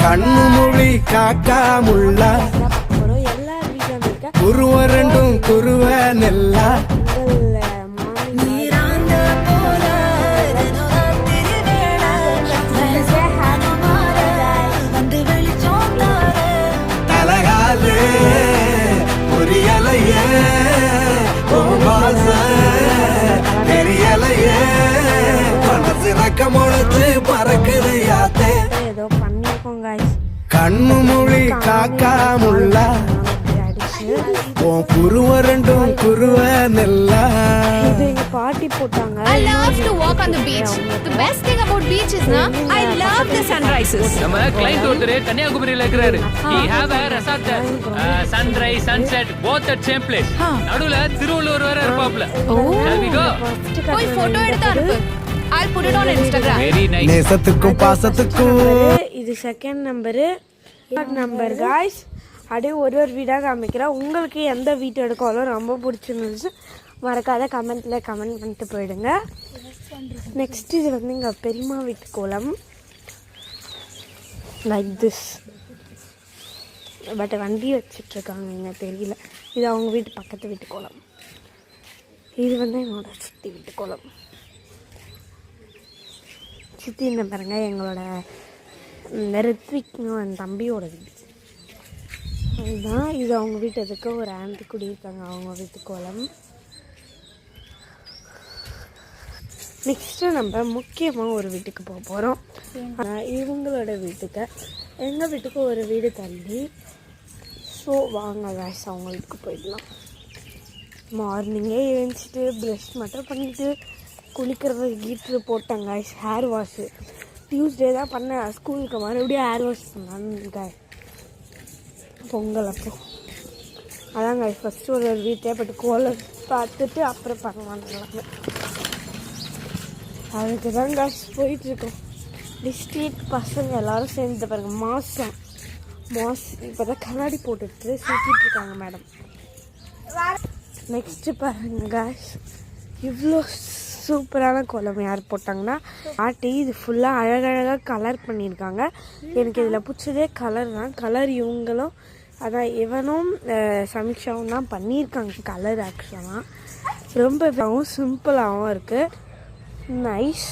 கண்ணு மொழி காக்காமுள்ள குருவ ரெண்டும் குருவ நெல்லா தலகாலு புரியலையே தெரியலையே மனசு ரக்கமுழைச்சு பறக்குது யாத்தே ஏதோ பண்ணிருக்கோங்க கண்ணு மொழி காக்காமுள்ள குருவ ரெண்டும் குருவ நெல்லா இது எங்க பாட்டி போட்டாங்க. I love to walk on the beach. The best thing about beach is na I love the sunrises. நம்ம கிளைண்ட் ஒருத்தர் கன்னியாகுமரியில இருக்கிறாரு. He have a resort there. Sunrise, sunset both at same place. நடுவுல திருவள்ளுவர் வேற இருப்பாப்ல. Shall we go? போய் photo எடுத்து அனுப்பு. I'll put it on Instagram. Very nice. நேசத்துக்கும் பாசத்துக்கும் இது செகண்ட் நம்பரு நம்பர் காய்ஸ். அப்படியே ஒரு வீடாக காமிக்கிறேன். உங்களுக்கு எந்த வீட்டு எடுக்காலும் ரொம்ப பிடிச்சிருந்துச்சு மறக்காத கமெண்ட்டில் கமெண்ட் பண்ணிட்டு போயிடுங்க. நெக்ஸ்ட் இது வந்து எங்கள் பெரியம்மா வீட்டு கோலம் லைக் திஸ். பட் வண்டி வச்சிட்ருக்காங்க இங்கே தெரியல. இது அவங்க வீட்டு பக்கத்து வீட்டு கோலம். இது வந்து என்னோட சித்தி வீட்டு கோலம். சித்தி என்ன பாருங்க எங்களோட ரித்விக்னு என் தம்பியோட வீடு. அதுதான் இது அவங்க வீட்டு எதுக்கு ஒரு ஆண்டி குடியிருக்காங்க அவங்க வீட்டு கோலம். நெக்ஸ்ட்டு நம்ம முக்கியமாக ஒரு வீட்டுக்கு போக போகிறோம். இவங்களோட வீட்டுக்கு எங்கள் வீட்டுக்கு ஒரு வீடு தள்ளி. ஸோ வாங்க கேஸ் அவங்க வீட்டுக்கு போயிடலாம். மார்னிங்கே எழுந்திரிச்சிட்டு ப்ரஷ் மட்டும் பண்ணிவிட்டு குளிக்கிறது ஹீட்ரு போட்டாங்க காய்ஸ். ஹேர் வாஷு டியூஸ்டே தான் பண்ணேன். ஸ்கூலுக்கு மறுபடியும் ஹேர் வாஷ் பண்ணான்னு காய் பொங்கல் அப்போ அதாங்க ஃபஸ்ட்டு ஒரு வீட்டை பட் கோலம் பார்த்துட்டு அப்புறம் பண்ணுவாங்க. அதுக்கு தான் காசு போயிட்டுருக்கோம். டிஸ்ட்ரிக்ட் பசங்க எல்லோரும் சேர்ந்து பாருங்க மாஸ் இப்போ தான் கண்ணாடி போட்டுட்டு சுற்றிட்டு இருக்காங்க மேடம். நெக்ஸ்ட்டு பாருங்க காய்ஸ் இவ்வளோ சூப்பரான கோலம் யார் போட்டாங்கன்னா ஆட்டி. இது ஃபுல்லாக அழகழகாக கலர் பண்ணியிருக்காங்க. எனக்கு இதில் பிடிச்சதே கலர் தான். கலர் இவங்களும் அதான் இவனும் சமீக்ஷாவும் தான் பண்ணியிருக்காங்க கலர். ஆக்சுவலாக ரொம்ப சிம்பிளாகவும் இருக்குது. நைஸ்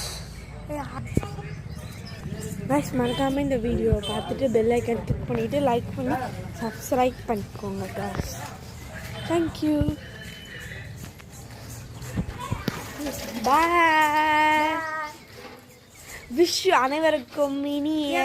மறக்காமல் இந்த வீடியோவை பார்த்துட்டு பெல் ஐக்கன் கிளிக் பண்ணிவிட்டு லைக் பண்ணி சப்ஸ்கிரைப் பண்ணிக்கோங்க காய்ஸ். தேங்க்யூ. பாய். விஷ் அனைவருக்கும் இனிய